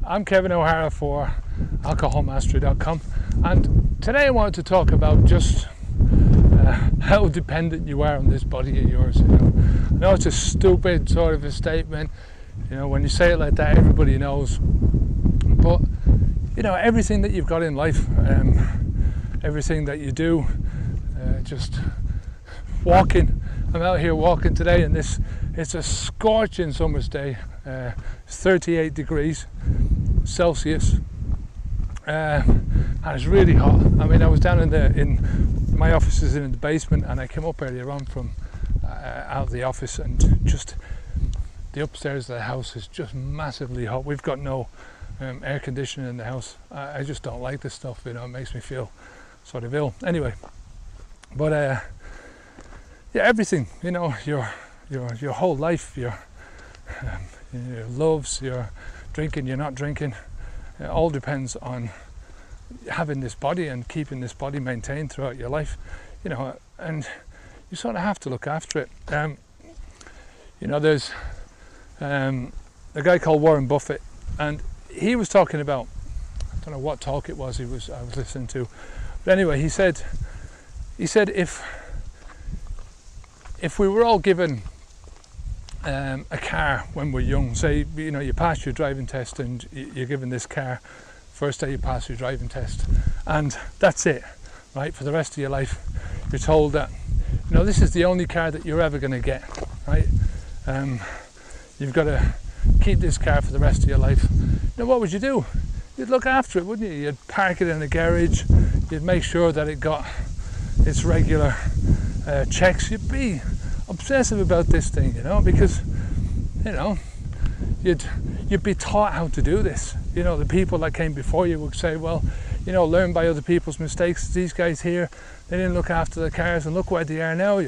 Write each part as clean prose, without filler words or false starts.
I'm Kevin O'Hara for alcoholmastery.com, and today I wanted to talk about just how dependent you are on this body of yours. I know it's a stupid sort of a statement, when you say it like that everybody knows, but everything that you've got in life, everything that you do, just walking. I'm out here walking today, and it's a scorching summer's day. It's 38 degrees Celsius, and it's really hot. I mean, I was down in my office is in the basement, and I came up earlier on from out of the office, and just the upstairs of the house is just massively hot. We've got no air conditioning in the house. I just don't like this stuff. It makes me feel sort of ill. Anyway, but everything, your whole life, your loves, your drinking, you're not drinking, it all depends on having this body and keeping this body maintained throughout your life, and you sort of have to look after it. There's a guy called Warren Buffett, and he was talking about, I don't know what talk it was I was listening to, but anyway, he said if we were all given a car when we're young, say you pass your driving test and you're given this car first day you pass your driving test, and that's it, right? For the rest of your life, you're told that this is the only car that you're ever going to get, right? You've got to keep this car for the rest of your life. What would you do? You'd look after it, wouldn't you? You'd park it in a garage, you'd make sure that it got its regular checks. You'd be obsessive about this thing, because you'd be taught how to do this. The people that came before you would say, well, learn by other people's mistakes. These guys here, they didn't look after the cars, and look where they are now.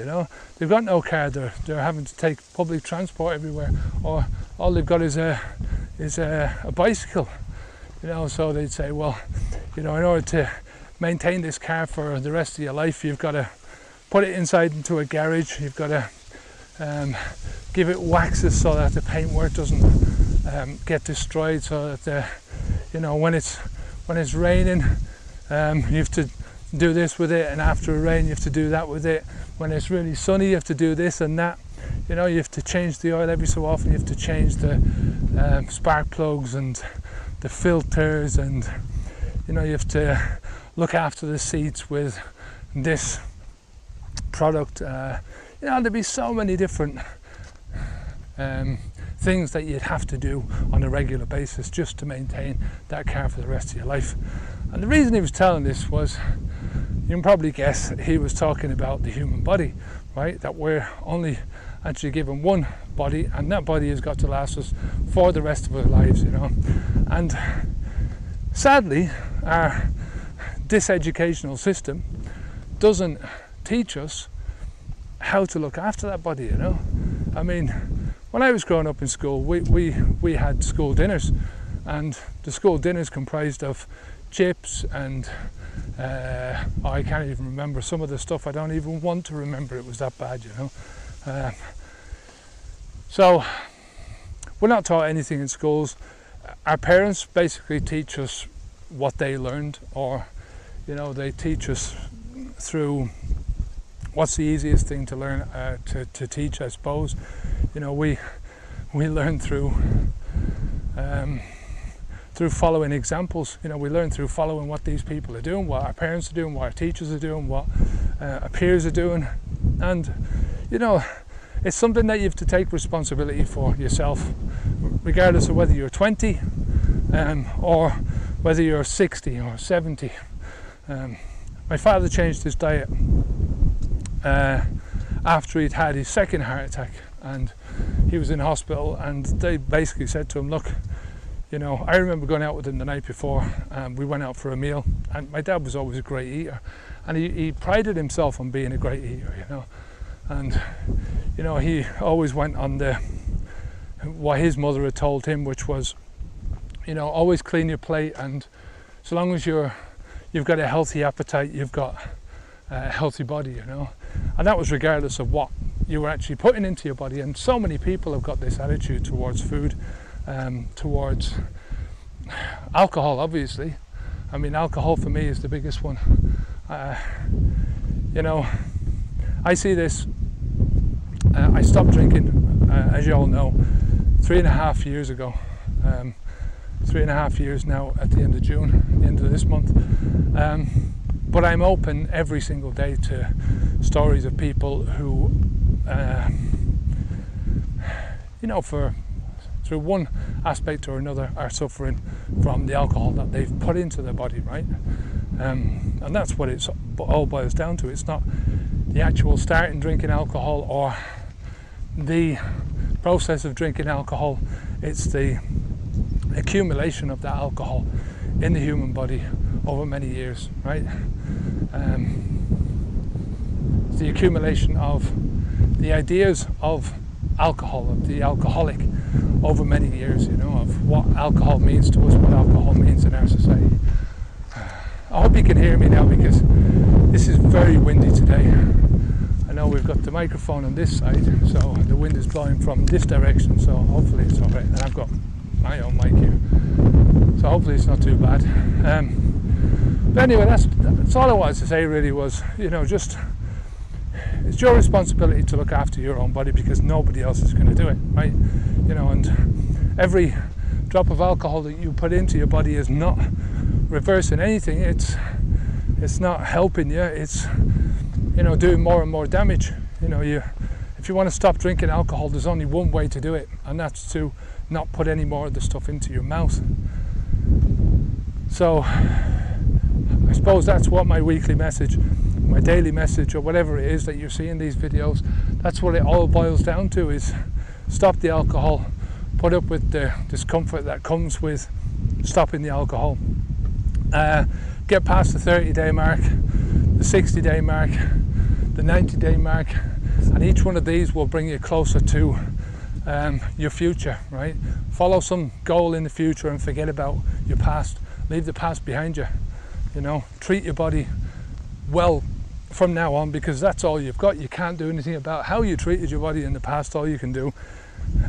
They've got no car. They're having to take public transport everywhere, or all they've got is a bicycle. So they'd say, well, in order to maintain this car for the rest of your life, you've got to put it inside into a garage. You've got to give it waxes so that the paintwork doesn't get destroyed. So that when it's raining, you have to do this with it, and after a rain, you have to do that with it. When it's really sunny, you have to do this and that. You have to change the oil every so often. You have to change the spark plugs and the filters, and you have to look after the seats with this product. There'd be so many different things that you'd have to do on a regular basis just to maintain that car for the rest of your life. And the reason he was telling this was, you can probably guess, he was talking about the human body, right? That we're only actually given one body, and that body has got to last us for the rest of our lives, And sadly, our diseducational system doesn't teach us how to look after that body. I mean, when I was growing up in school, we had school dinners, and the school dinners comprised of chips and I can't even remember some of the stuff. I don't even want to remember. It was that bad, so we're not taught anything in schools. Our parents basically teach us what they learned, or they teach us through what's the easiest thing to learn, to teach, I suppose. We learn through following examples. We learn through following what these people are doing, what our parents are doing, what our teachers are doing, what our peers are doing, and it's something that you have to take responsibility for yourself, regardless of whether you're 20 or whether you're 60 or 70. My father changed his diet after he'd had his second heart attack, and he was in hospital, and they basically said to him, look, I remember going out with him the night before, we went out for a meal, and my dad was always a great eater, and he prided himself on being a great eater, and he always went on what his mother had told him, which was, always clean your plate, and so long as you've got a healthy appetite, you've got a healthy body, and that was regardless of what you were actually putting into your body. And so many people have got this attitude towards food, towards alcohol, obviously. I mean, alcohol for me is the biggest one. You know, I see this. I stopped drinking, as you all know, 3.5 years ago. 3.5 years now at the end of June, the end of this month. But I'm open every single day to stories of people who, you know, through one aspect or another, are suffering from the alcohol that they've put into their body, right? And that's what it all boils down to. It's not the actual starting drinking alcohol or the process of drinking alcohol. It's the accumulation of that alcohol in the human body over many years, right? It's the accumulation of the ideas of alcohol, of the alcoholic, over many years, you know, of what alcohol means to us, what alcohol means in our society. I hope you can hear me now, because this is very windy today. I know we've got the microphone on this side, so the wind is blowing from this direction, so hopefully it's alright. And I've got my own mic here, so hopefully it's not too bad. But anyway, that's all I wanted to say really was, you know, just it's your responsibility to look after your own body, because nobody else is going to do it, right? You know, and every drop of alcohol that you put into your body is not reversing anything. It's not helping you. It's, you know, doing more and more damage. You know, if you want to stop drinking alcohol, there's only one way to do it, and that's to not put any more of the stuff into your mouth. So I suppose that's what my weekly message, my daily message, or whatever it is that you see in these videos, that's what it all boils down to, is stop the alcohol, put up with the discomfort that comes with stopping the alcohol, get past the 30-day mark, the 60-day mark, the 90-day mark, and each one of these will bring you closer to your future, right? Follow some goal in the future and forget about your past. Leave the past behind you. You know, treat your body well from now on, because that's all you've got. You can't do anything about how you treated your body in the past. All you can do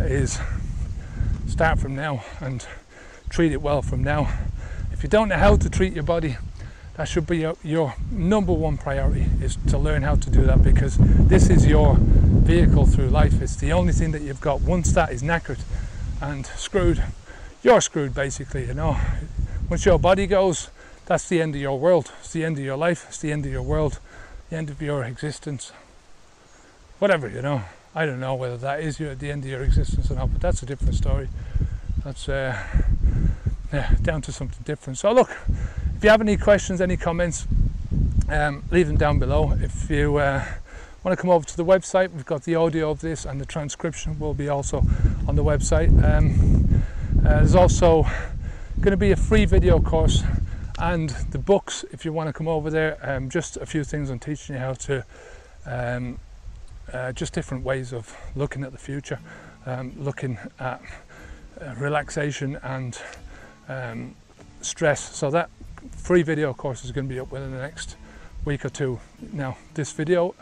is start from now and treat it well from now. If you don't know how to treat your body, that should be your number one priority, is to learn how to do that, because this is your vehicle through life. It's the only thing that you've got. Once that is knackered and screwed, you're screwed basically, you know. Once your body goes, that's the end of your world. It's the end of your life. It's the end of your world, the end of your existence. Whatever, you know. I don't know whether that is the end of your existence or not, but that's a different story. That's down to something different. So look, if you have any questions, any comments, leave them down below. If you want to come over to the website, we've got the audio of this, and the transcription will be also on the website. There's also going to be a free video course, and the books, if you want to come over there. Just a few things on teaching you how to just different ways of looking at the future, looking at relaxation and stress. So that free video course is going to be up within the next week or two. Now this video,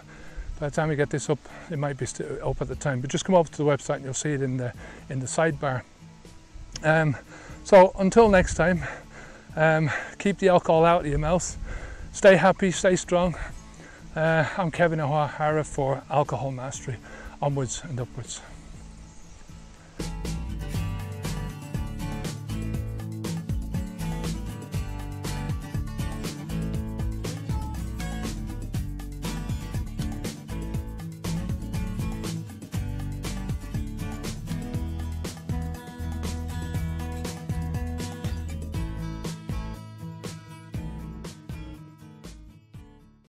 by the time we get this up, it might be still up at the time, but just come over to the website and you'll see it in the sidebar. So until next time, keep the alcohol out of your mouth, stay happy, stay strong. I'm Kevin O'Hara for Alcohol Mastery, onwards and upwards.